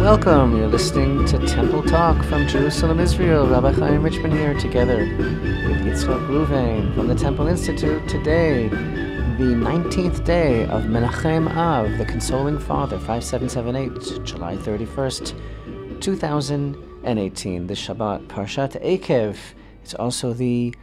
Welcome. You're listening to Temple Talk from Jerusalem, Israel. Rabbi Chaim Richman here, together with Yitzchak Reuven from the Temple Institute. Today, the 19th day of Menachem Av, the Consoling Father, 5778, July 31st, 2018. This Shabbat, Parashat Eikev. It's also the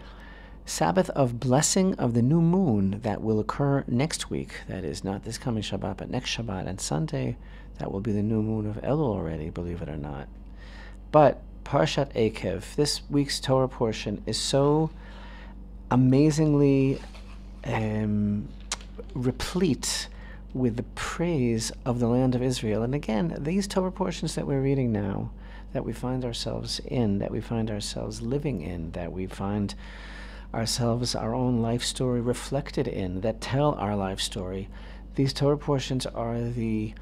Sabbath of blessing of the new moon that will occur next week. That is not this coming Shabbat, but next Shabbat and Sunday. That will be the new moon of Elul already, believe it or not. But Parashat Eikev, this week's Torah portion, is so amazingly replete with the praise of the land of Israel. And again, these Torah portions that we're reading now, that we find ourselves in, that we find ourselves living in, that we find ourselves, our own life story reflected in, that tell our life story. These Torah portions are the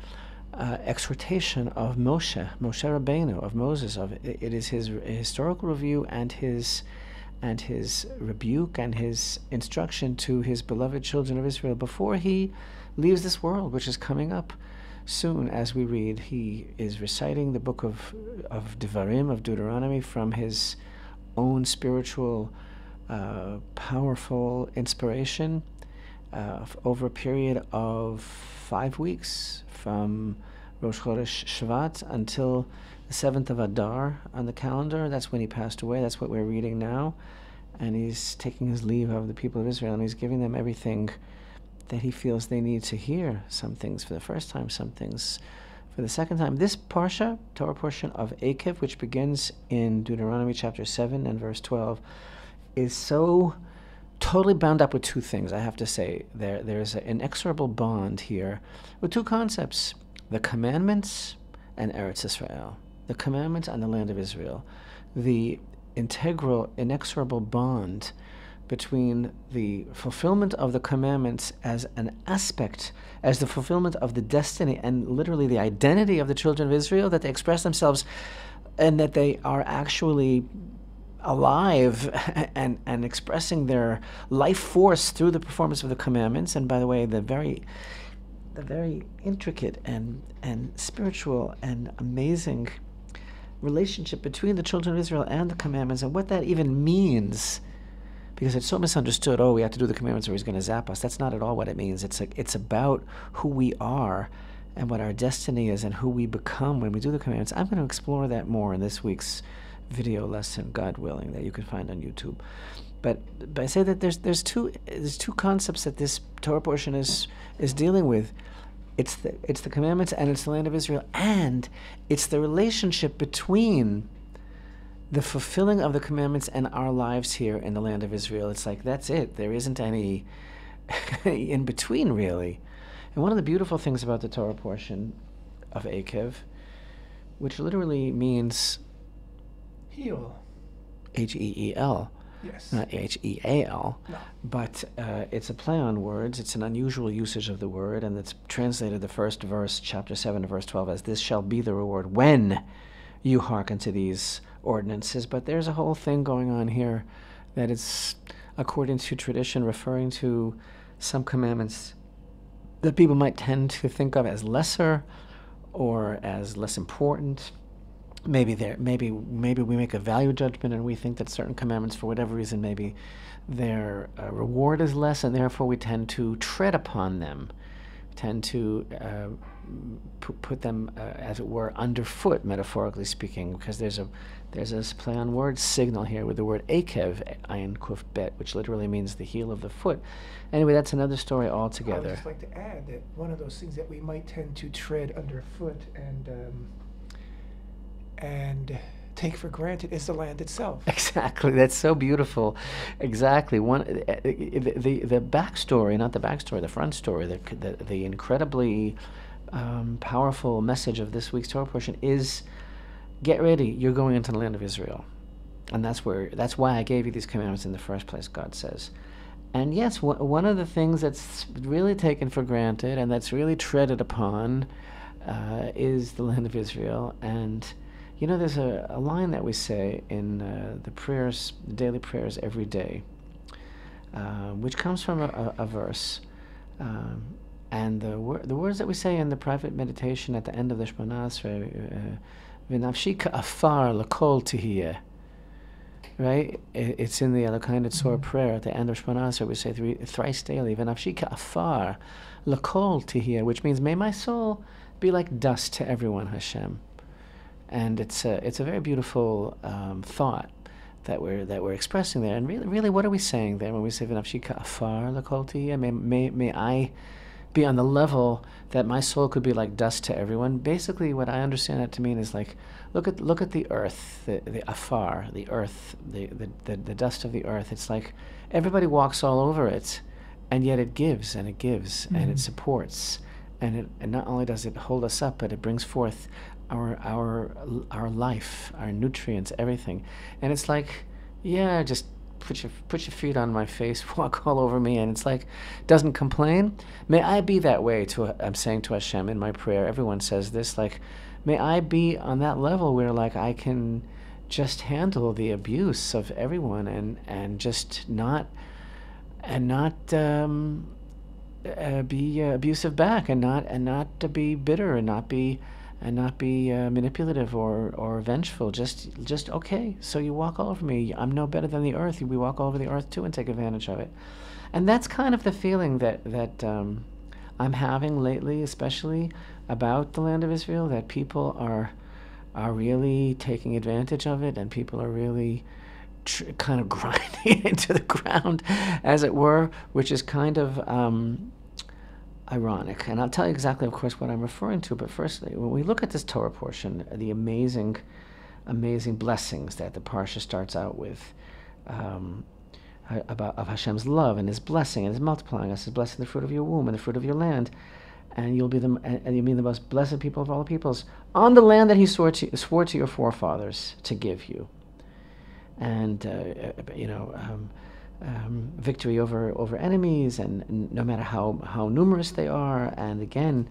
exhortation of Moshe Rabbeinu, of Moses. It is his historical review and his rebuke and his instruction to his beloved children of Israel before he leaves this world, which is coming up soon. As we read, he is reciting the book of Devarim, of Deuteronomy, from his own spiritual powerful inspiration over a period of 5 weeks, from Rosh Chodesh Shvat until the 7th of Adar on the calendar. That's when he passed away. That's what we're reading now. And he's taking his leave of the people of Israel, and he's giving them everything that he feels they need to hear. Some things for the first time, some things for the second time. This Parsha, Torah portion of Eikev, which begins in Deuteronomy chapter 7 and verse 12, is so totally bound up with two things, I have to say. There's an inexorable bond here with two concepts: the commandments and Eretz Israel. The commandments and the land of Israel. The inexorable bond between the fulfillment of the commandments as an aspect, as the fulfillment of the destiny and literally the identity of the children of Israel, that they express themselves and that they are actually alive and expressing their life force through the performance of the commandments. And by the way, the very intricate and spiritual and amazing relationship between the children of Israel and the commandments, and what that even means, because it's so misunderstood. Oh, we have to do the commandments or he's going to zap us. That's not at all what it means. It's about who we are and what our destiny is and who we become when we do the commandments. I'm going to explore that more in this week's video lesson, God willing, that you can find on YouTube. But I say that there's two concepts that this Torah portion is dealing with. It's the commandments and it's the land of Israel, and it's the relationship between the fulfilling of the commandments and our lives here in the land of Israel. It's like, that's it. There isn't any in between, really. And one of the beautiful things about the Torah portion of Eikev, which literally means heal. H-E-E-L. Yes. Not H-E-A-L. No. But it's a play on words. It's an unusual usage of the word, and it's translated the first verse, chapter 7, verse 12, as "This shall be the reward when you hearken to these ordinances." But there's a whole thing going on here that is, according to tradition, referring to some commandments that people might tend to think of as lesser or as less important. Maybe we make a value judgment and we think that certain commandments, for whatever reason, maybe their reward is less, and therefore we tend to tread upon them, tend to put them, as it were, underfoot, metaphorically speaking, because there's this play on words signal here with the word Eikev, ayin kuf bet, which literally means the heel of the foot. Anyway, that's another story altogether. I would just like to add that one of those things that we might tend to tread underfoot and take for granted is the land itself. Exactly. That's so beautiful. Exactly. The backstory, not the backstory, the front story, the incredibly powerful message of this week's Torah portion is, get ready, you're going into the land of Israel. And that's why I gave you these commandments in the first place, God says. And yes, one of the things that's really taken for granted and that's really treaded upon is the land of Israel. And you know, there's a line that we say in the prayers, the daily prayers every day, which comes from a verse, And the words that we say in the private meditation at the end of the Shemona Esrei, v'nafshi ka'afar l'kol tihiyeh, right? It's in the Elokai Netzor prayer at the end of Shemona Esrei. We say thrice daily, v'nafshi ka'afar l'kol tihiyeh, which means, may my soul be like dust to everyone, Hashem. And it's a very beautiful thought that we're expressing there. And really, what are we saying there when we say v'nafshi ka'afar l'kol tihiyeh? May I be on the level that my soul could be like dust to everyone. Basically, what I understand that to mean is like, look at the earth, the afar, the earth, the dust of the earth. It's like everybody walks all over it, and yet it gives and it gives and it supports, and not only does it hold us up, but it brings forth our life, our nutrients, everything. And it's like, yeah, just put your feet on my face, walk all over me, and it's like, doesn't complain. May I be that way I'm saying to Hashem in my prayer. Everyone says this, like, may I be on that level where like I can just handle the abuse of everyone and just not be abusive back, and not to be bitter, and not be manipulative or vengeful. Just okay. So you walk all over me. I'm no better than the earth. We walk all over the earth too and take advantage of it. And that's kind of the feeling that I'm having lately, especially about the land of Israel. That people are really taking advantage of it, and people are really kind of grinding into the ground, as it were, which is kind of ironic. And I'll tell you exactly, of course, what I'm referring to. But firstly, when we look at this Torah portion, the amazing blessings that the Parsha starts out with, of Hashem's love and His blessing and His multiplying us, His blessing the fruit of your womb and the fruit of your land, and you'll be the most blessed people of all the peoples on the land that He swore to your forefathers to give you, and victory over enemies, and no matter how numerous they are. And again,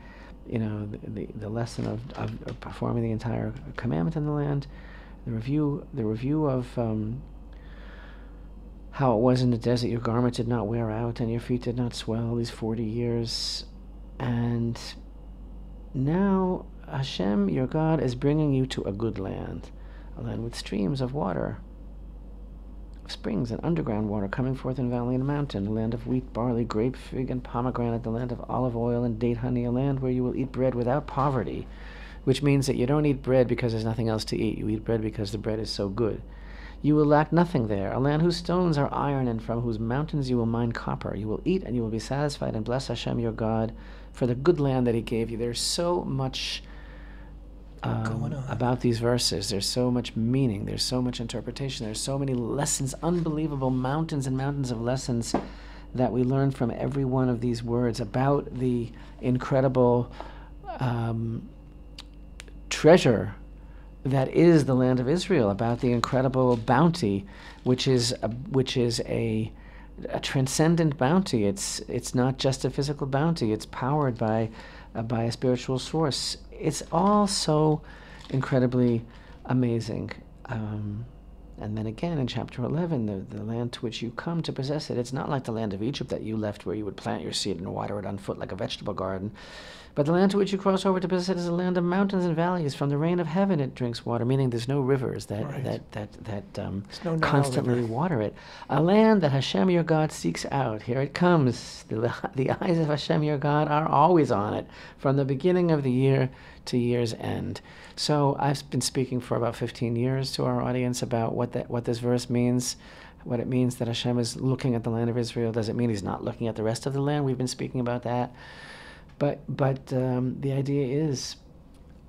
the lesson of performing the entire commandment in the land, the review of how it was in the desert. Your garment did not wear out and your feet did not swell these 40 years. And now Hashem, your God, is bringing you to a good land, a land with streams of water, springs and underground water coming forth in valley and mountain, a land of wheat, barley, grape, fig, and pomegranate, the land of olive oil and date honey, a land where you will eat bread without poverty, which means that you don't eat bread because there's nothing else to eat. You eat bread because the bread is so good. You will lack nothing there, a land whose stones are iron and from whose mountains you will mine copper. You will eat and you will be satisfied, and bless Hashem your God for the good land that He gave you. There's so much about these verses. There's so much meaning. There's so much interpretation. There's so many lessons, unbelievable mountains and mountains of lessons that we learn from every one of these words about the incredible treasure that is the land of Israel, about the incredible bounty, which is a transcendent bounty. It's not just a physical bounty. It's powered by a spiritual source. It's all so incredibly amazing. And then again in chapter 11, the land to which you come to possess it, it's not like the land of Egypt that you left, where you would plant your seed and water it on foot like a vegetable garden. But the land to which you cross over to possess it is a land of mountains and valleys. From the rain of heaven it drinks water, meaning there's no rivers that constantly water it. A land that Hashem your God seeks out. Here it comes. The eyes of Hashem your God are always on it, from the beginning of the year to year's end. So I've been speaking for about 15 years to our audience about what this verse means, what it means that Hashem is looking at the land of Israel. Does it mean He's not looking at the rest of the land? We've been speaking about that. But the idea is,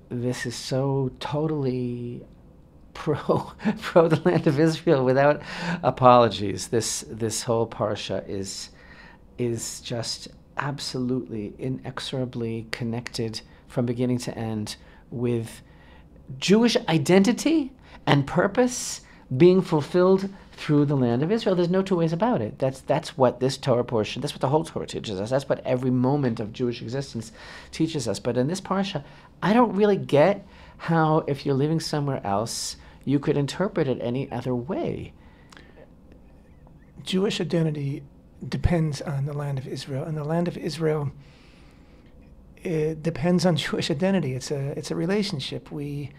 this is so totally pro the land of Israel without apologies. This whole parsha is just absolutely inexorably connected from beginning to end with Jewish identity and purpose being fulfilled through the land of Israel. There's no two ways about it. That's what this Torah portion, that's what the whole Torah teaches us. That's what every moment of Jewish existence teaches us. But in this parsha, I don't really get how, if you're living somewhere else, you could interpret it any other way. Jewish identity depends on the land of Israel, and the land of Israel it depends on Jewish identity. It's a relationship. We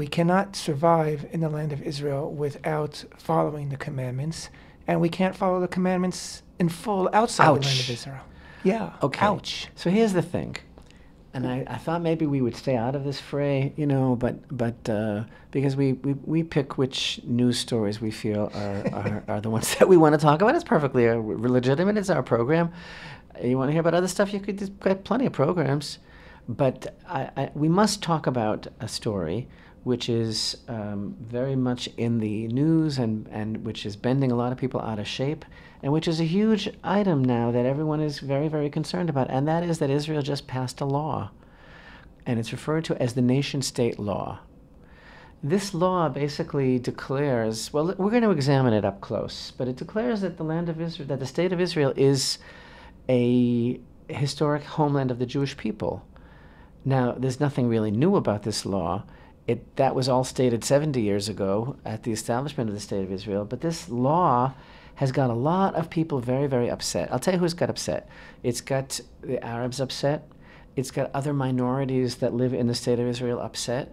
cannot survive in the land of Israel without following the commandments, and we can't follow the commandments in full outside the land of Israel. Yeah. Okay. Ouch. So here's the thing, and I thought maybe we would stay out of this fray, but because we pick which news stories we feel are the ones that we want to talk about. It's perfectly legitimate. It's our program. You want to hear about other stuff? You could just get plenty of programs, but we must talk about a story which is very much in the news and which is bending a lot of people out of shape, and which is a huge item now that everyone is very, very concerned about, and that is that Israel just passed a law, and it's referred to as the nation-state law. This law basically declares, well, we're going to examine it up close, but it declares that the land of Israel, that the state of Israel is a historic homeland of the Jewish people. Now, there's nothing really new about this law. That was all stated 70 years ago at the establishment of the State of Israel, but this law has got a lot of people very, very upset. I'll tell you who's got upset. It's got the Arabs upset. It's got other minorities that live in the State of Israel upset,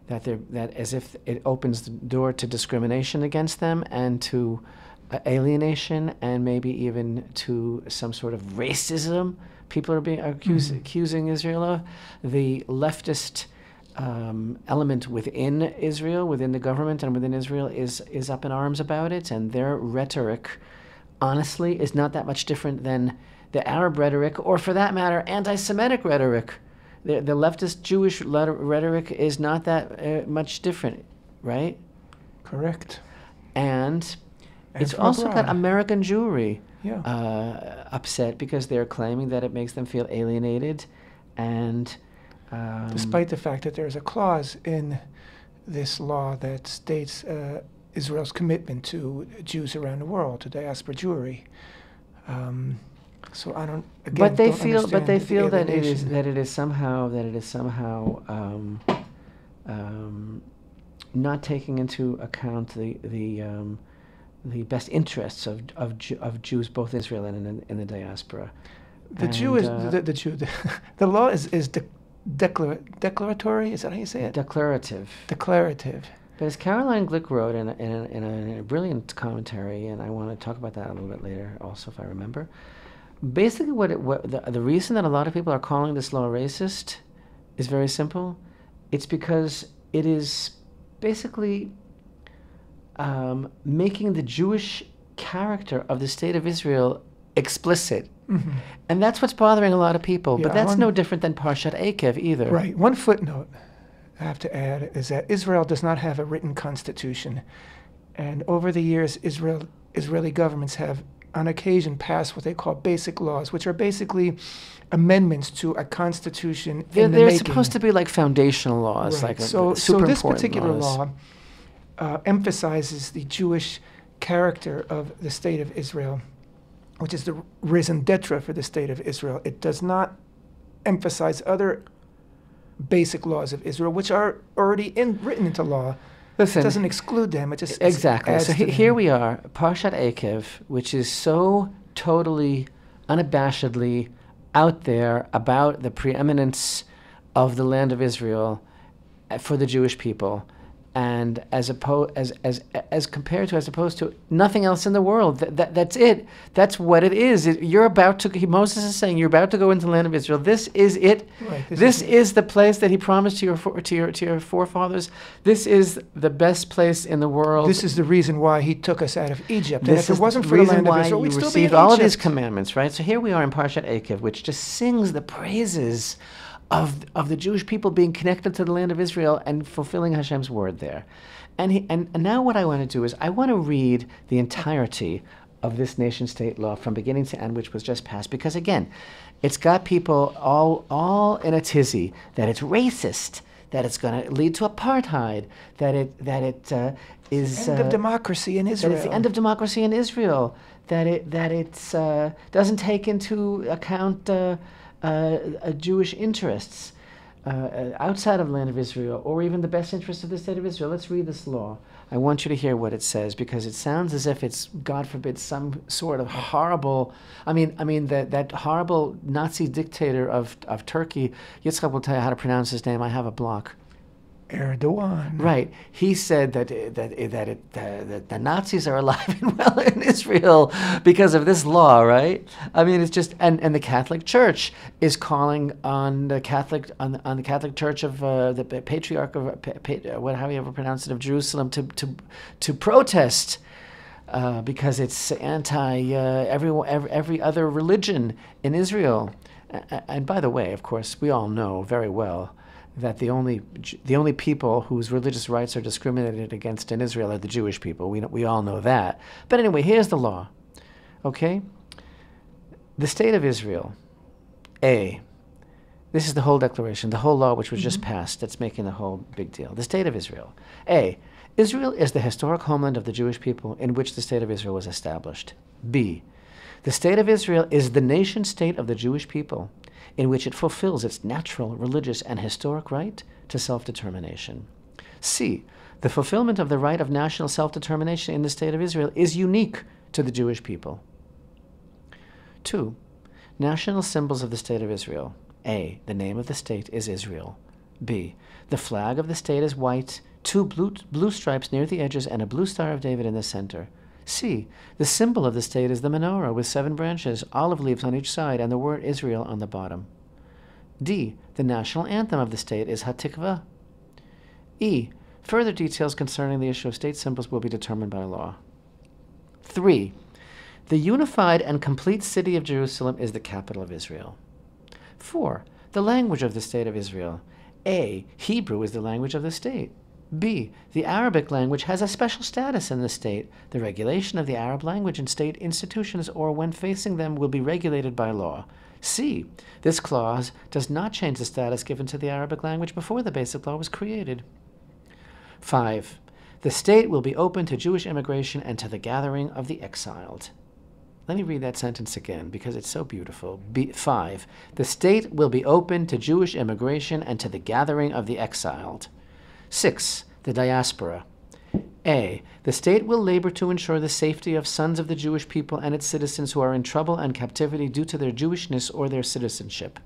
that as if it opens the door to discrimination against them and to alienation and maybe even to some sort of racism. People are being accusing Israel of. The leftist element within Israel, within the government and within Israel is up in arms about it, and their rhetoric, honestly, is not that much different than the Arab rhetoric, or for that matter, anti-Semitic rhetoric. The leftist Jewish rhetoric is not that much different, right? Correct. And it's also got American Jewry upset because they're claiming that it makes them feel alienated, and despite the fact that there's a clause in this law that states Israel's commitment to Jews around the world, to diaspora Jewry. So I don't. Again, but they don't feel that it is somehow not taking into account the best interests of Jews, both Israel and in the diaspora. The law is declaratory. Is that how you say it? Declarative. Declarative. But as Caroline Glick wrote in a brilliant commentary, and I want to talk about that a little bit later, also if I remember. Basically, the reason that a lot of people are calling this law racist is very simple. It's because it is basically making the Jewish character of the State of Israel explicit. Mm-hmm. And that's what's bothering a lot of people. Yeah, but that's no different than Parashat Eikev either. Right. One footnote I have to add is that Israel does not have a written constitution. And over the years, Israeli governments have on occasion passed what they call basic laws, which are basically amendments to a constitution in the They're making. Supposed to be like foundational laws, right. like so this particular laws. Law emphasizes the Jewish character of the State of Israel, which is the raison d'etre for the State of Israel. It does not emphasize other basic laws of Israel, which are already written into law. Listen, it doesn't exclude them. It just exactly. So here we are, Parashat Eikev, which is so totally, unabashedly out there about the preeminence of the land of Israel for the Jewish people, and as opposed to nothing else in the world. That's it. That's what it is. Moses is saying, you're about to go into the land of Israel. This is it. Right, this is the place that he promised to your forefathers. This is the best place in the world. This is the reason why he took us out of Egypt. And if it wasn't for the land of Israel, we'd still be in received all of these commandments, right? So here we are in Parashat Eikev, which just sings the praises of the Jewish people being connected to the land of Israel and fulfilling Hashem's word there. And now what I want to do is I want to read the entirety of this nation-state law from beginning to end, which was just passed, because again, it's got people all in a tizzy that it's racist, that it's going to lead to apartheid, that it is end of democracy in Israel. That it's the end of democracy in Israel. That it doesn't take into account Jewish interests. outside of the land of Israel, or even the best interest of the state of Israel. Let's read this law. I want you to hear what it says, because it sounds as if it's, God forbid, some sort of horrible. That horrible Nazi dictator of Turkey. Yitzchak will tell you how to pronounce his name. I have a block. Erdogan. Right. He said that the Nazis are alive and well in Israel because of this law, right? I mean, it's just, and the Catholic Church is calling on the Catholic Church of the Patriarch of how you ever pronounce it, of Jerusalem to protest because it's anti every other religion in Israel. And by the way, of course, we all know very well that the only people whose religious rights are discriminated against in Israel are the Jewish people. We all know that. But anyway, here's the law. Okay? The state of Israel. A. This is the whole declaration, the whole law which was just passed that's making the whole big deal. The state of Israel. A. Israel is the historic homeland of the Jewish people in which the state of Israel was established. B. The state of Israel is the nation state of the Jewish people, in which it fulfills its natural, religious, and historic right to self-determination. C. The fulfillment of the right of national self-determination in the state of Israel is unique to the Jewish people. 2. National symbols of the state of Israel. A. The name of the state is Israel. B. The flag of the state is white, 2 blue stripes near the edges, and a blue Star of David in the center. C. The symbol of the state is the menorah with 7 branches, olive leaves on each side, and the word Israel on the bottom. D. The national anthem of the state is Hatikvah. E. Further details concerning the issue of state symbols will be determined by law. 3. The unified and complete city of Jerusalem is the capital of Israel. 4. The language of the state of Israel. A. Hebrew is the language of the state. B. The Arabic language has a special status in the state. The regulation of the Arab language in state institutions or when facing them will be regulated by law. C. This clause does not change the status given to the Arabic language before the Basic Law was created. 5. The state will be open to Jewish immigration and to the gathering of the exiled. Let me read that sentence again because it's so beautiful. 5. The state will be open to Jewish immigration and to the gathering of the exiled. 6. The diaspora. A. The state will labor to ensure the safety of sons of the Jewish people and its citizens who are in trouble and captivity due to their Jewishness or their citizenship.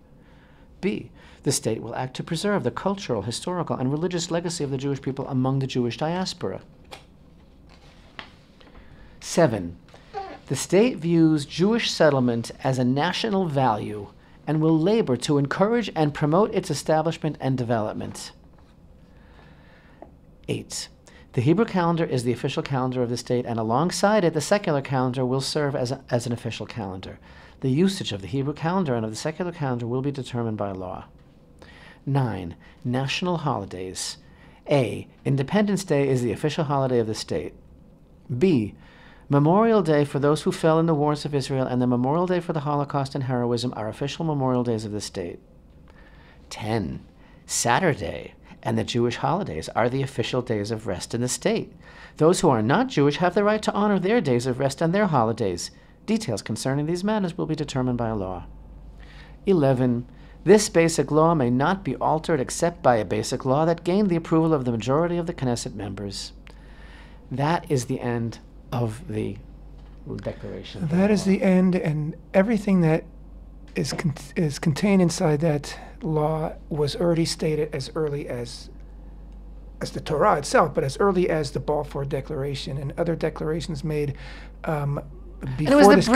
B. The state will act to preserve the cultural, historical, and religious legacy of the Jewish people among the Jewish diaspora. 7. The state views Jewish settlement as a national value and will labor to encourage and promote its establishment and development. 8. The Hebrew calendar is the official calendar of the state, and alongside it, the secular calendar will serve as an official calendar. The usage of the Hebrew calendar and of the secular calendar will be determined by law. 9. National holidays. A. Independence Day is the official holiday of the state. B. Memorial Day for those who fell in the wars of Israel and the Memorial Day for the Holocaust and heroism are official memorial days of the state. 10. Saturday and the Jewish holidays are the official days of rest in the state. Those who are not Jewish have the right to honor their days of rest and their holidays. Details concerning these matters will be determined by law. 11. This basic law may not be altered except by a basic law that gained the approval of the majority of the Knesset members. That is the end of the declaration. That is the end, and everything that is contained inside that law was already stated as early as the Torah itself, but as early as the Balfour Declaration and other declarations made before. And it was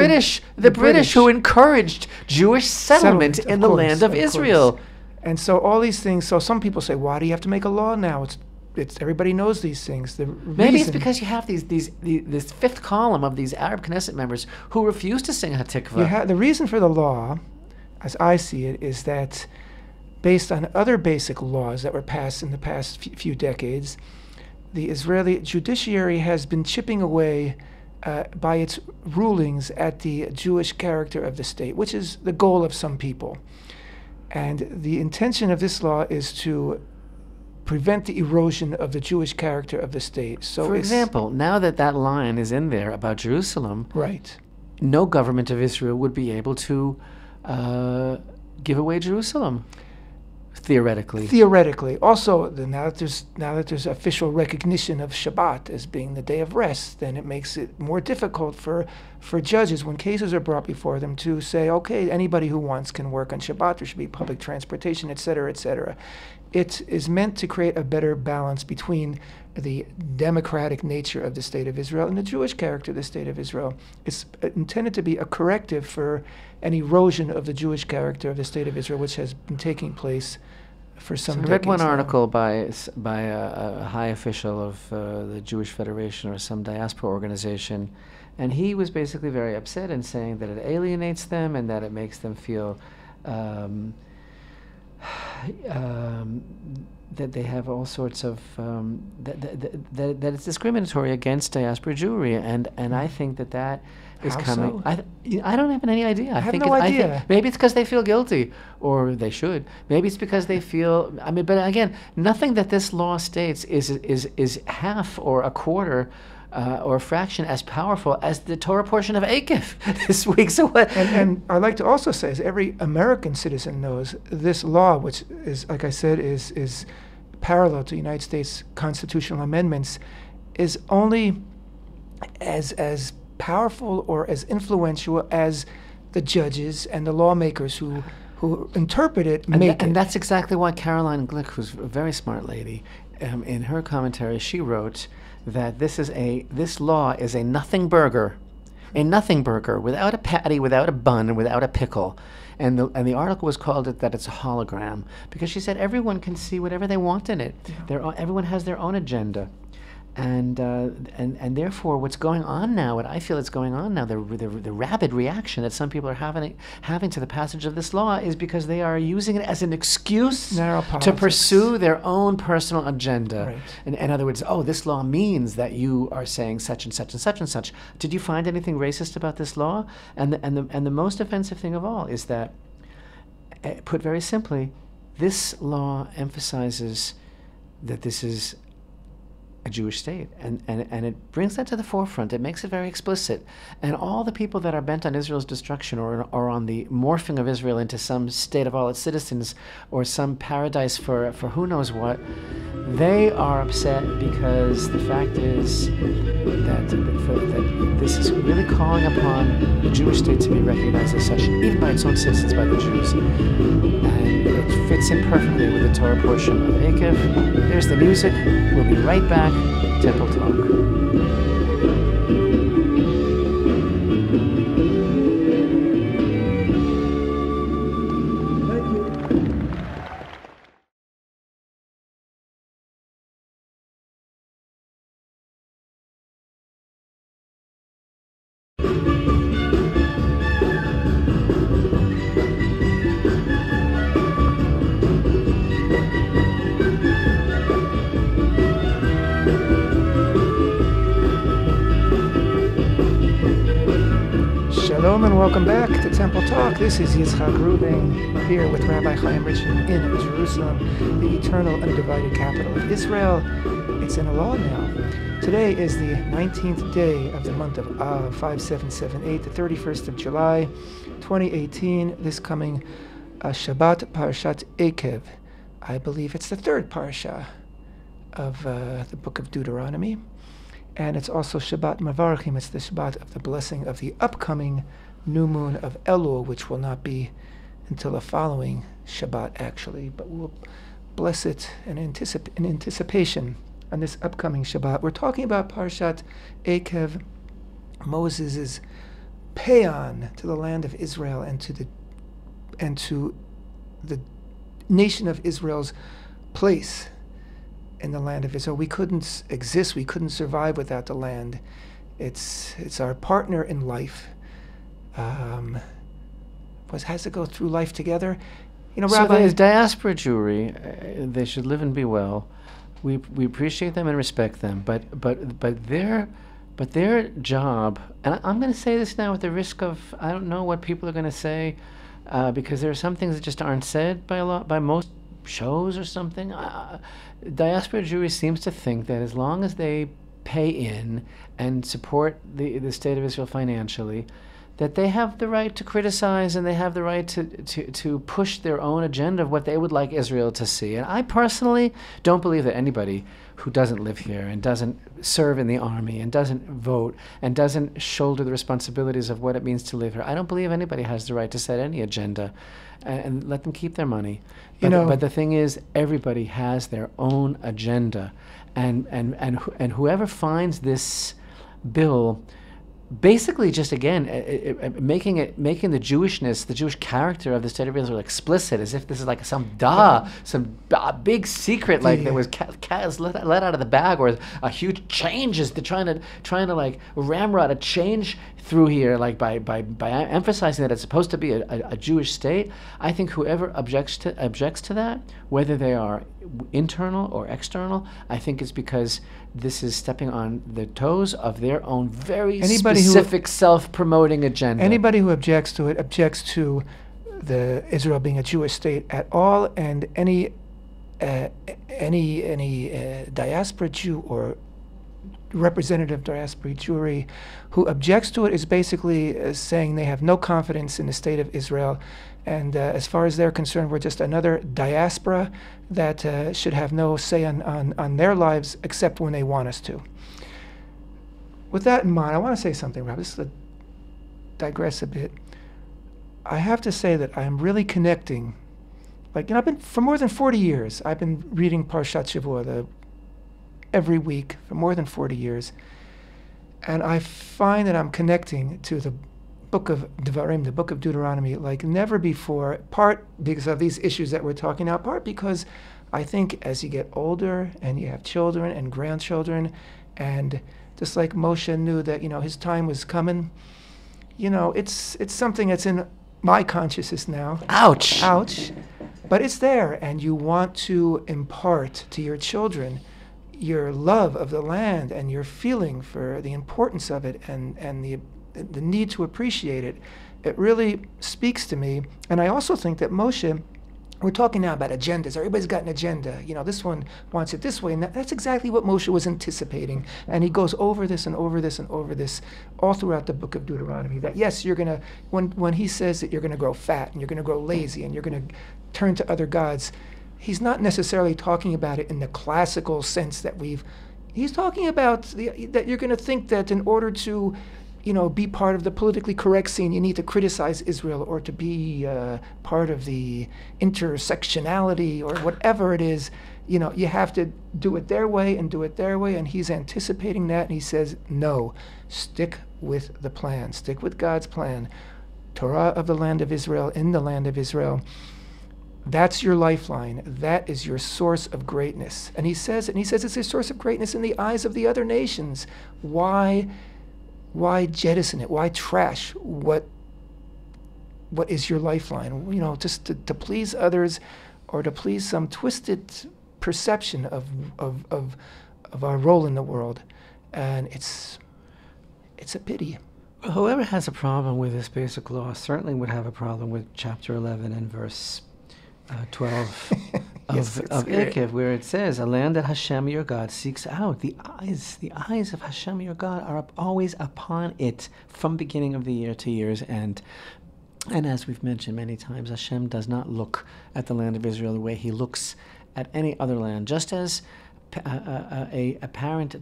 the British who encouraged Jewish settlement in the land of Israel. And so all these things, so some people say, why do you have to make a law now? It's everybody knows these things. Maybe it's because you have this fifth column of these Arab Knesset members who refuse to sing Hatikvah. The reason for the law, as I see it, is that based on other basic laws that were passed in the past few decades, the Israeli judiciary has been chipping away by its rulings at the Jewish character of the state, which is the goal of some people. And the intention of this law is to prevent the erosion of the Jewish character of the state. So, for example, now that line is in there about Jerusalem, right? No government of Israel would be able to give away Jerusalem. Theoretically. Also, now that there's official recognition of Shabbat as being the day of rest, then it makes it more difficult for judges when cases are brought before them to say, okay, anybody who wants can work on Shabbat. There should be public transportation, etc., etc. It is meant to create a better balance between the democratic nature of the State of Israel and the Jewish character of the State of Israel. It's intended to be a corrective for an erosion of the Jewish character of the State of Israel, which has been taking place for some decades. I read one now. article by a high official of the Jewish Federation or some diaspora organization, and he was basically very upset and saying that it alienates them and that it makes them feel that they have all sorts of that it's discriminatory against diaspora Jewry, and I think that is How coming. so? I don't have any idea. I have no idea. I think maybe it's because they feel guilty, or they should. Maybe it's because they feel. I mean, but again, nothing that this law states is half or a quarter. Or a fraction as powerful as the Torah portion of Eikev this week. So what? And I'd like to also say, as every American citizen knows, this law, which is, like I said, is parallel to United States constitutional amendments, is only as powerful or as influential as the judges and the lawmakers who interpret it make it. And that's exactly why Caroline Glick, who's a very smart lady, in her commentary, she wrote that this law is a nothing burger without a patty, without a bun, and without a pickle. And the article was called it that it's a hologram, because she said everyone can see whatever they want in it. Yeah. Everyone has their own agenda. And therefore, what's going on now, what I feel is going on now, the rabid reaction that some people are having to the passage of this law is because they are using it as an excuse to pursue their own personal agenda. Right. In other words, this law means that you are saying such and such and such and such. Did you find anything racist about this law? And the most offensive thing of all is that, put very simply, this law emphasizes that this is a Jewish state, and it brings that to the forefront. It makes it very explicit. And all the people that are bent on Israel's destruction or on the morphing of Israel into some state of all its citizens or some paradise for who knows what, they are upset because the fact is that this is really calling upon the Jewish state to be recognized as such, even by its own citizens, by the Jews. And it fits in perfectly with the Torah portion of Eikev. There's the music. We'll be right back. Temple Talk. Shalom and welcome back to Temple Talk. This is Yitzchak Reuven here with Rabbi Chaim Richman in Jerusalem, the eternal undivided capital of Israel. It's in a law now. Today is the 19th day of the month of 5778, the 31st of July, 2018. This coming Shabbat Parashat Eikev. I believe it's the third parasha of the book of Deuteronomy. And it's also Shabbat Mavarchim. It's the Shabbat of the blessing of the upcoming new moon of Elul, which will not be until the following Shabbat, actually. But we'll bless it in anticipation on this upcoming Shabbat. We're talking about Parashat Eikev, Moses' paean to the land of Israel and to the nation of Israel's place in the land of Israel. We couldn't exist, we couldn't survive without the land. It's our partner in life. Has to go through life together. You know, so Rabbi, there's diaspora Jewry. They should live and be well. We appreciate them and respect them, but their job, and I'm going to say this now with the risk of, I don't know what people are going to say, because there are some things that just aren't said by most shows or something. Diaspora Jewry seems to think that as long as they pay in and support the state of Israel financially, that they have the right to criticize and they have the right to push their own agenda of what they would like Israel to see. And I personally don't believe that anybody who doesn't live here and doesn't serve in the army and doesn't vote and doesn't shoulder the responsibilities of what it means to live here, I don't believe anybody has the right to set any agenda and let them keep their money. But the thing is, everybody has their own agenda. And whoever finds this bill basically just, again, making the Jewishness, the Jewish character of the state of Israel explicit, as if this is like some big secret, like that was let out of the bag, or a huge change is trying to like ramrod a change through here, like by emphasizing that it's supposed to be a Jewish state. I think whoever objects to that, whether they are internal or external, I think it's because this is stepping on the toes of their own very specific self-promoting agenda. Anybody who objects to it objects to the Israel being a Jewish state at all, and any diaspora Jew or representative diaspora Jewry who objects to it is basically saying they have no confidence in the state of Israel, and as far as they're concerned, we're just another diaspora that should have no say on their lives except when they want us to. With that in mind, I want to say something, Rabbi. This is digress a bit. I have to say that I am really connecting. Like, I've been, for more than 40 years, I've been reading Parashat Shavua every week for more than 40 years. And I find that I'm connecting to the book of Devarim, the book of Deuteronomy, like never before, part because of these issues that we're talking about, part because I think as you get older and you have children and grandchildren, and just like Moshe knew that, his time was coming, it's something that's in my consciousness now. Ouch! Ouch. But it's there, and you want to impart to your children your love of the land and your feeling for the importance of it and the need to appreciate it. It really speaks to me. And I also think that Moshe, we're talking now about agendas. Everybody's got an agenda. This one wants it this way. And that's exactly what Moshe was anticipating. And he goes over this and over this and over this all throughout the book of Deuteronomy. That yes, you're going to, when he says that you're going to grow fat and you're going to grow lazy and you're going to turn to other gods, he's not necessarily talking about it in the classical sense that he's talking about that you're going to think that in order to be part of the politically correct scene, you need to criticize Israel, or to be part of the intersectionality or whatever it is. You have to do it their way and do it their way. And he's anticipating that, and he says, no, stick with the plan. Stick with God's plan. Torah of the land of Israel, in the land of Israel. That's your lifeline. That is your source of greatness. And he says it's a source of greatness in the eyes of the other nations. Why jettison it? Why trash what is your lifeline? Just to please others, or to please some twisted perception of our role in the world. And it's a pity. Whoever has a problem with this basic law certainly would have a problem with chapter 11 and verse 12 yes, of Eikev, where it says, a land that Hashem your God seeks out. The eyes of Hashem your God are always upon it from beginning of the year to year's end. And as we've mentioned many times, Hashem does not look at the land of Israel the way he looks at any other land. Just as a parent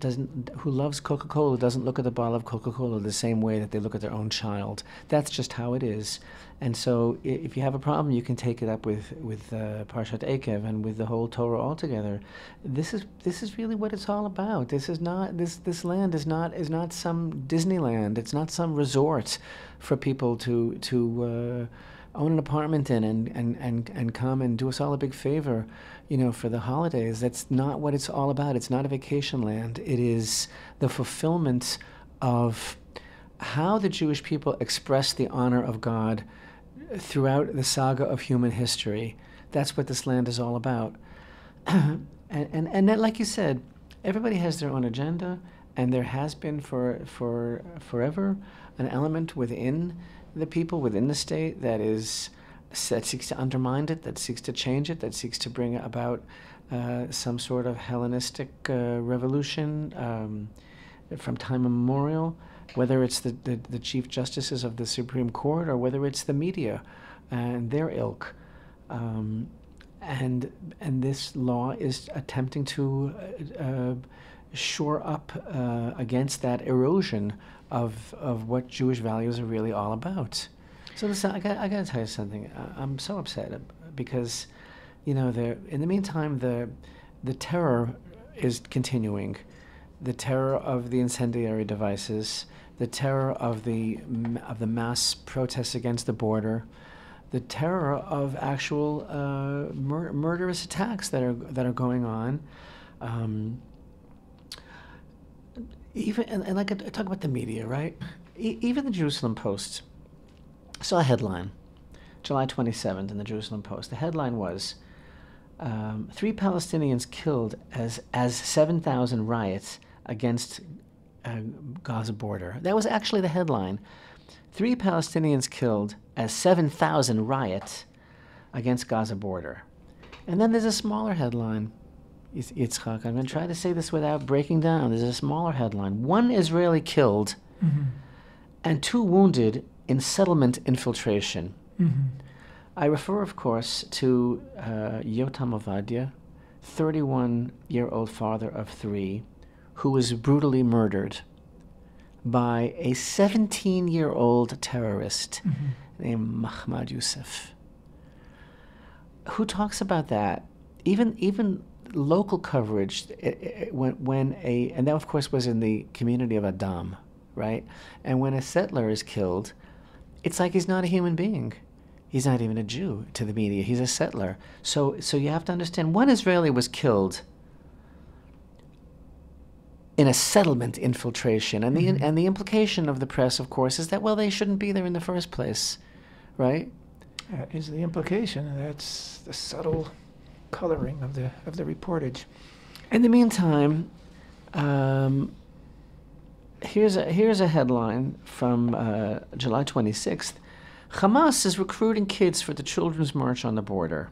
who loves Coca-Cola doesn't look at the bottle of Coca-Cola the same way that they look at their own child. That's just how it is. And so if you have a problem, you can take it up with Parashat Eikev and with the whole Torah altogether. This is really what it's all about. This land is not some Disneyland. It's not some resort for people to own an apartment in and come and do us all a big favor, for the holidays. That's not what it's all about. It's not a vacation land. It is the fulfillment of how the Jewish people express the honor of God throughout the saga of human history. That's what this land is all about. and that, like you said, everybody has their own agenda, and there has been for forever an element within the people, within the state, that seeks to undermine it, that seeks to change it, that seeks to bring about some sort of Hellenistic revolution from time immemorial. whether it's the chief justices of the Supreme Court or whether it's the media and their ilk. And this law is attempting to shore up against that erosion of what Jewish values are really all about. So listen, I got to tell you something. I'm so upset because, in the meantime, the terror is continuing. The terror of the incendiary devices, the terror of the mass protests against the border, the terror of actual murderous attacks that are going on. Even and like I talk about the media, right? Even the Jerusalem Post. I saw a headline, July 27th in the Jerusalem Post. The headline was 3 Palestinians killed as 7,000 riots against Gaza border. That was actually the headline. 3 Palestinians killed as 7,000 riots against Gaza border. And then there's a smaller headline. Yitzchak, I'm going to try to say this without breaking down. There's a smaller headline. 1 Israeli killed and 2 wounded in settlement infiltration. I refer, of course, to Yotam Ovadia, 31-year-old father of 3, who was brutally murdered by a 17-year-old terrorist named Mahmoud Youssef. Who talks about that? Even local coverage, and that of course was in the community of Adam, right? And when a settler is killed, it's like he's not a human being. He's not even a Jew to the media. He's a settler. So you have to understand, 1 Israeli was killed in a settlement infiltration, and the implication of the press, of course, is that, well, they shouldn't be there in the first place, right? That is the implication. That's the subtle coloring of the reportage. In the meantime, here's a headline from July 26th. Hamas is recruiting kids for the Children's March on the border.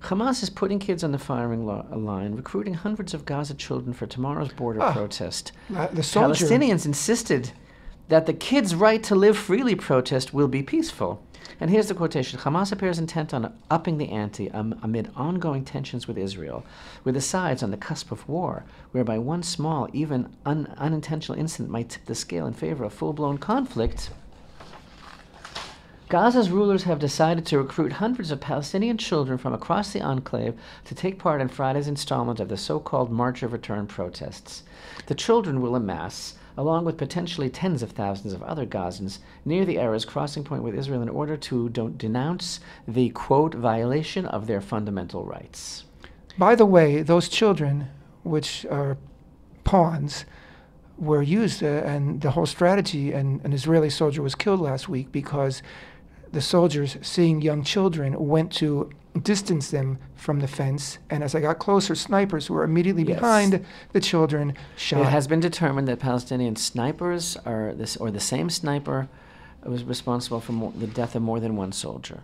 Hamas is putting kids on the firing line, recruiting hundreds of Gaza children for tomorrow's border protest. The soldier. Palestinians insisted that the kids' right to live freely protest will be peaceful. And here's the quotation. Hamas appears intent on upping the ante amid ongoing tensions with Israel, with the sides on the cusp of war, whereby one small, even unintentional incident might tip the scale in favor of full-blown conflict. Gaza's rulers have decided to recruit hundreds of Palestinian children from across the enclave to take part in Friday's installment of the so-called March of Return protests. The children will amass, along with potentially tens of thousands of other Gazans, near the era's crossing point with Israel in order to denounce the, quote, violation of their fundamental rights. By the way, those children, which are pawns, were used, and the whole strategy, and an Israeli soldier was killed last week because the soldiers, seeing young children, went to distance them from the fence, and as I got closer, snipers who were immediately behind the children shot. It has been determined that Palestinian snipers the same sniper was responsible for the death of more than 1 soldier.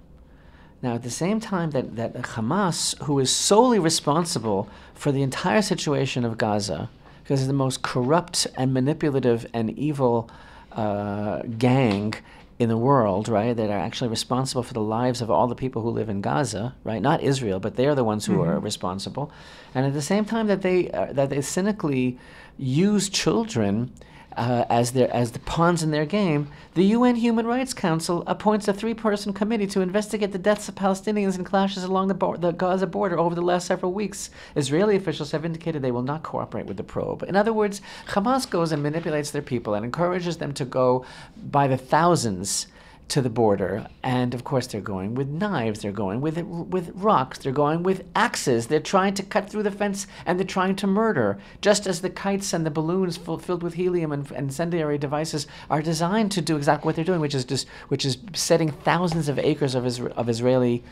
Now, at the same time that Hamas, who is solely responsible for the entire situation of Gaza, because it's the most corrupt and manipulative and evil gang in the world, right, that are actually responsible for the lives of all the people who live in Gaza, right? Not Israel, but they are the ones who are responsible. And at the same time that they cynically use children as the pawns in their game, the UN Human Rights Council appoints a 3-person committee to investigate the deaths of Palestinians in clashes along the Gaza border over the last several weeks. Israeli officials have indicated they will not cooperate with the probe. In other words, Hamas goes and manipulates their people and encourages them to go by the thousands to the border, and of course they're going with knives, they're going with rocks, they're going with axes, they're trying to cut through the fence, and they're trying to murder, just as the kites and the balloons filled with helium and incendiary devices are designed to do exactly what they're doing, which is setting thousands of acres of Israeli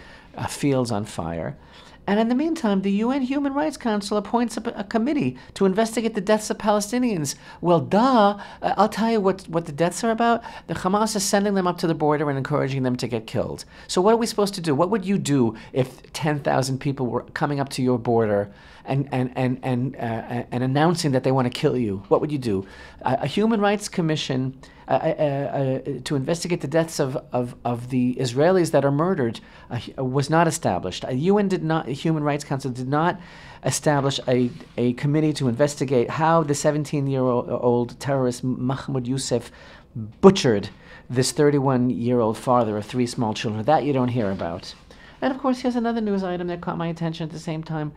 fields on fire. And in the meantime, the UN Human Rights Council appoints a committee to investigate the deaths of Palestinians. Well, I'll tell you what the deaths are about. The Hamas is sending them up to the border and encouraging them to get killed. So what are we supposed to do? What would you do if 10,000 people were coming up to your border and announcing that they want to kill you? What would you do? A Human Rights Commission to investigate the deaths of the Israelis that are murdered was not established. A Human Rights Council did not establish a committee to investigate how the 17-year-old terrorist Mahmoud Youssef butchered this 31-year-old father of 3 small children. That you don't hear about. And of course, here's another news item that caught my attention at the same time.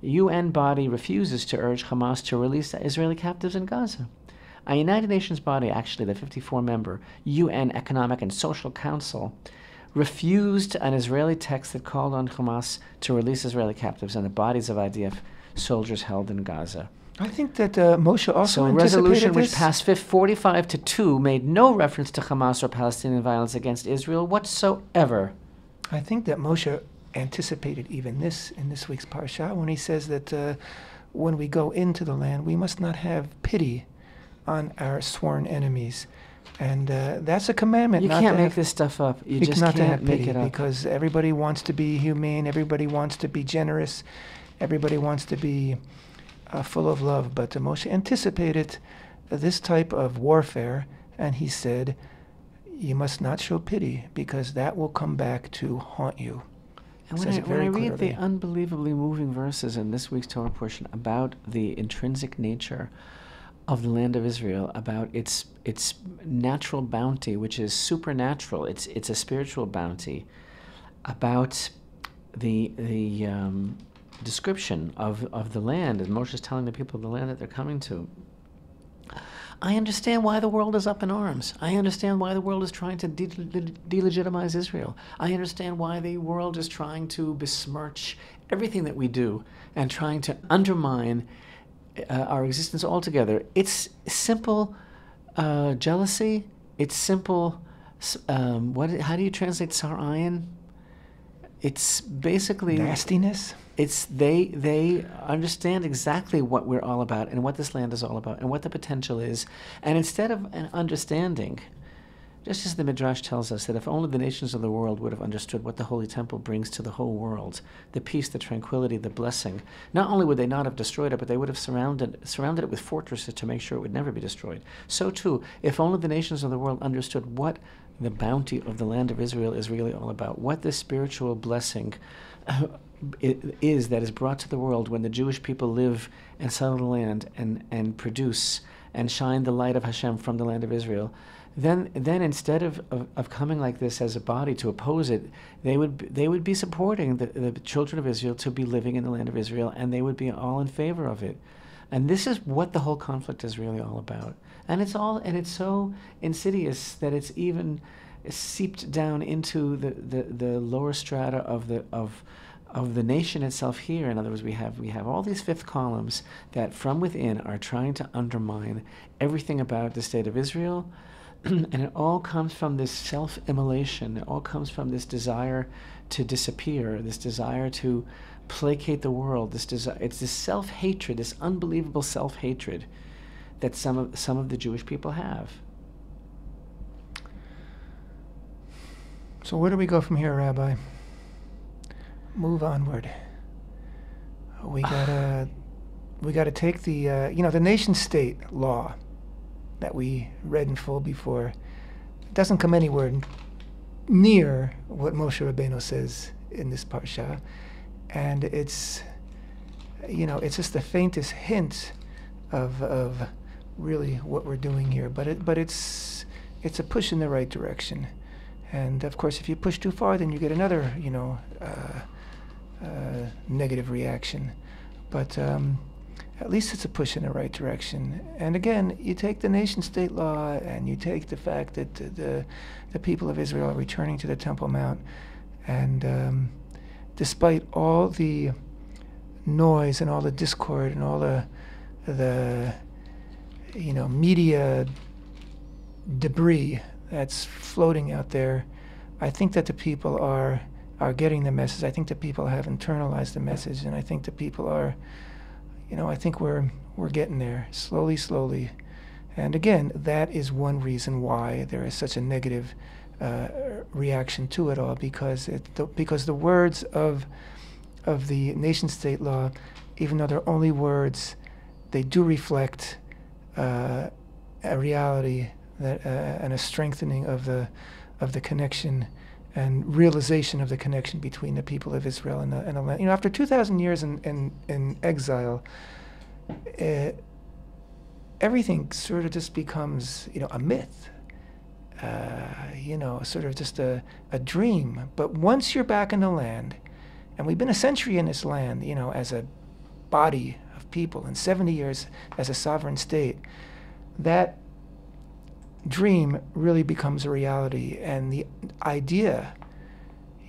UN body refuses to urge Hamas to release Israeli captives in Gaza. A United Nations body, actually, the 54-member UN Economic and Social Council, refused an Israeli text that called on Hamas to release Israeli captives and the bodies of IDF soldiers held in Gaza. I think that Moshe also So a anticipated resolution this. which passed 45-2 made no reference to Hamas or Palestinian violence against Israel whatsoever. I think that Moshe anticipated even this in this week's Parashat when he says that when we go into the land, we must not have pity on our sworn enemies. And that's a commandment. You not can't to make have, this stuff up. You bec- just not to can't have make pity, it up. because everybody wants to be humane, everybody wants to be generous, everybody wants to be full of love. But Moshe anticipated this type of warfare, and he said, you must not show pity, because that will come back to haunt you. And Says when it I very read the clearly. unbelievably moving verses in this week's Torah portion about the intrinsic nature of the land of Israel, about its natural bounty, which is supernatural, it's a spiritual bounty, about the description of the land, and Moshe is telling the people of the land that they're coming to, I understand why the world is up in arms. I understand why the world is trying to delegitimize Israel. I understand why the world is trying to besmirch everything that we do and trying to undermine our existence altogether. It's simple jealousy. It's simple. How do you translate sarayin? It's basically Nastiness? It's they understand exactly what we're all about and what this land is all about and what the potential is. And instead of an understanding, just as the Midrash tells us that if only the nations of the world would have understood what the Holy Temple brings to the whole world, the peace, the tranquility, the blessing, not only would they not have destroyed it, but they would have surrounded it with fortresses to make sure it would never be destroyed. So too, if only the nations of the world understood what the bounty of the land of Israel is really all about, what the spiritual blessing is that is brought to the world when the Jewish people live and settle the land and produce and shine the light of Hashem from the land of Israel, then instead of coming like this as a body to oppose it, they would be supporting the children of Israel to be living in the land of Israel, and they would be all in favor of it. And this is what the whole conflict is really all about. And it's so insidious that it's even seeped down into the lower strata of the nation itself here. In other words, we have all these fifth columns that from within are trying to undermine everything about the state of Israel. And it all comes from this self-immolation. It all comes from this desire to disappear, this desire to placate the world. It's this self-hatred, this unbelievable self-hatred that some of the Jewish people have. So where do we go from here, Rabbi? Move onward. We gotta take the the nation-state law that we read in full before. It doesn't come anywhere near what Moshe Rabbeinu says in this parsha, and it's just the faintest hint of really what we're doing here. But it's a push in the right direction, and of course, if you push too far, then you get another negative reaction. But at least it's a push in the right direction. And again, you take the nation-state law, and you take the fact that the people of Israel are returning to the Temple Mount, and despite all the noise and all the discord and all the media debris that's floating out there, I think that the people are getting the message. I think that people have internalized the message, and I think that people are, I think we're getting there slowly. And again, that is one reason why there is such a negative reaction to it all, because the words of the nation-state law, even though they're only words, they do reflect a reality that and a strengthening of the connection and realization of the connection between the people of Israel and the land. After 2,000 years in exile, everything sort of just becomes, a myth, sort of just a dream. But once you're back in the land, and we've been a century in this land, as a body of people, and 70 years as a sovereign state, that dream really becomes a reality. And the idea,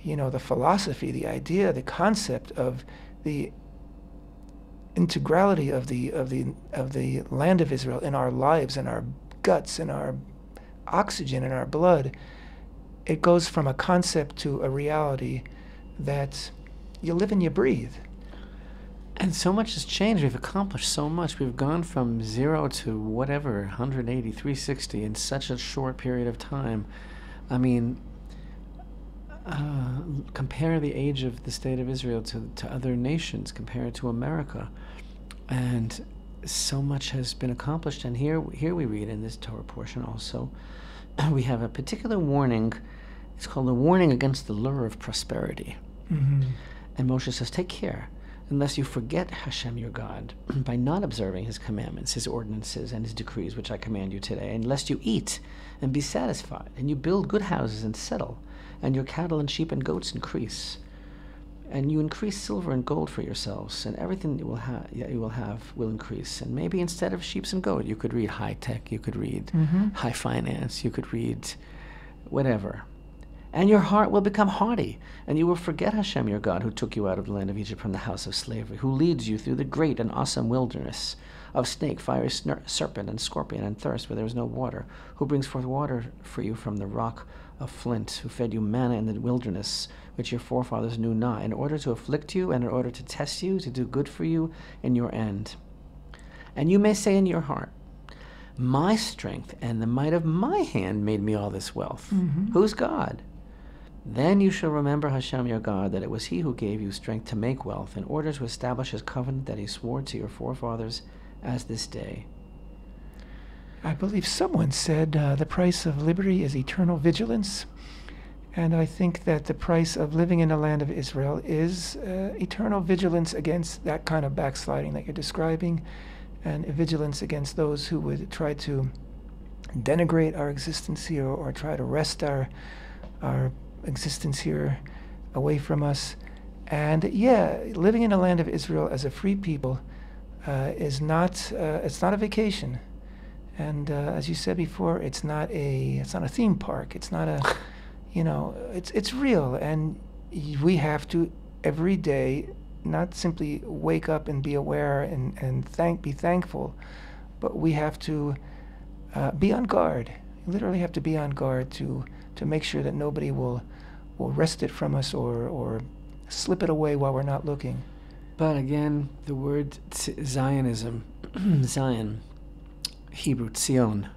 the philosophy, the concept of the integrality of the land of Israel in our lives, in our guts, in our oxygen, in our blood, it goes from a concept to a reality that you live and you breathe. And so much has changed. We've accomplished so much. We've gone from 0 to whatever, 180, 360 in such a short period of time. I mean, compare the age of the state of Israel to other nations, compare it to America. And so much has been accomplished. And here we read in this Torah portion also, we have a particular warning. It's called the warning against the lure of prosperity. Mm-hmm. And Moshe says, take care, unless you forget Hashem your God by not observing his commandments, his ordinances, and his decrees, which I command you today, and lest you eat and be satisfied, and you build good houses and settle, and your cattle and sheep and goats increase, and you increase silver and gold for yourselves, and everything you will have will increase. And maybe instead of sheep and goat, you could read high tech, you could read high finance, you could read whatever. And your heart will become haughty, and you will forget Hashem your God, who took you out of the land of Egypt from the house of slavery, who leads you through the great and awesome wilderness of snake, fiery serpent, and scorpion, and thirst where there is no water, who brings forth water for you from the rock of flint, who fed you manna in the wilderness, which your forefathers knew not, in order to afflict you and in order to test you, to do good for you in your end. And you may say in your heart, my strength and the might of my hand made me all this wealth. Mm-hmm. Who's God? Then you shall remember Hashem your God, that it was he who gave you strength to make wealth, in order to establish his covenant that he swore to your forefathers as this day. I believe someone said the price of liberty is eternal vigilance. And I think that the price of living in the land of Israel is eternal vigilance against that kind of backsliding that you're describing, and vigilance against those who would try to denigrate our existence here or try to wrest our existence here away from us. And living in the land of Israel as a free people is not it's not a vacation. And as you said before, it's not a theme park. It's not a it's real, and we have to every day not simply wake up and be aware and be thankful, but we have to be on guard. You literally have to be on guard to make sure that nobody will wrest it from us or slip it away while we're not looking. But again, the word Zionism, Zion, Hebrew, Tzion,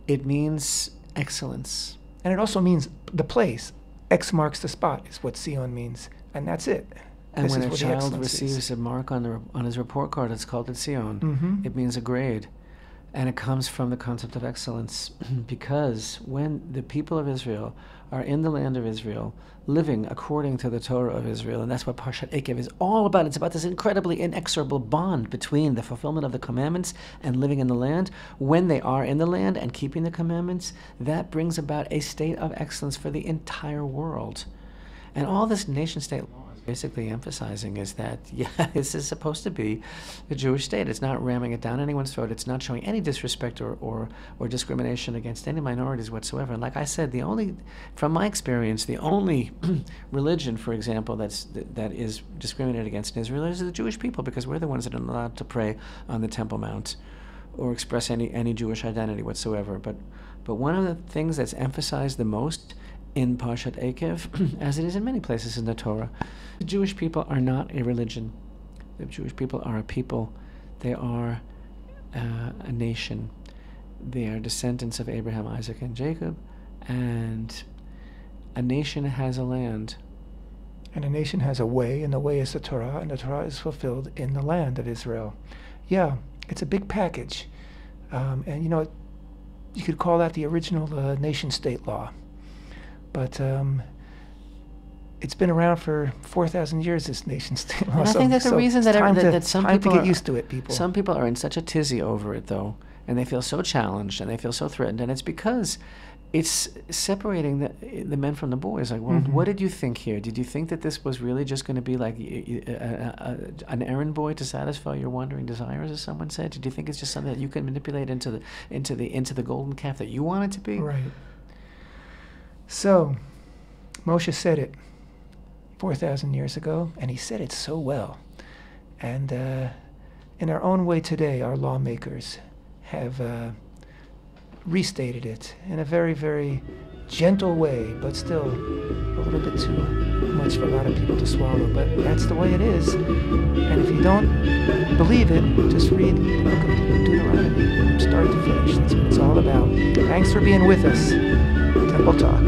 it means excellence. And it also means the place. X marks the spot is what Zion means. And that's it. And this when is a what child receives a mark on his report card, it's called a Tzion. Mm-hmm. It means a grade. And it comes from the concept of excellence. Because when the people of Israel are in the land of Israel, living according to the Torah of Israel, and that's what Parashat Eikev is all about. It's about this incredibly inexorable bond between the fulfillment of the commandments and living in the land. When they are in the land and keeping the commandments, that brings about a state of excellence for the entire world. And all this nation-state law is basically emphasizing is that, this is supposed to be a Jewish state. It's not ramming it down anyone's throat. It's not showing any disrespect or discrimination against any minorities whatsoever. And like I said, from my experience, the only religion, for example, that is discriminated against in Israel is the Jewish people, because we're the ones that are allowed to pray on the Temple Mount or express any Jewish identity whatsoever. But one of the things that's emphasized the most in Parashat Eikev, as it is in many places in the Torah. The Jewish people are not a religion. The Jewish people are a people. They are a nation. They are descendants of Abraham, Isaac, and Jacob, and a nation has a land. And a nation has a way, and the way is the Torah, and the Torah is fulfilled in the land of Israel. Yeah, it's a big package. And you know, you could call that the original nation-state law. But it's been around for 4,000 years, this nation-state law. And I think that's the reason that some people to get used to it, people. Some people are in such a tizzy over it, though, and they feel so challenged and they feel so threatened, and it's because it's separating the men from the boys. Like, well, what did you think here? Did you think that this was really just going to be like an errand boy to satisfy your wandering desires, as someone said? Did you think it's just something that you can manipulate into the golden calf that you want it to be? Right. So, Moshe said it 4,000 years ago, and he said it so well. And in our own way today, our lawmakers have restated it in a very, very gentle way, but still a little bit too much for a lot of people to swallow. But that's the way it is. And if you don't believe it, just read the book of Deuteronomy from start to finish. That's what it's all about. Thanks for being with us. Temple Talk.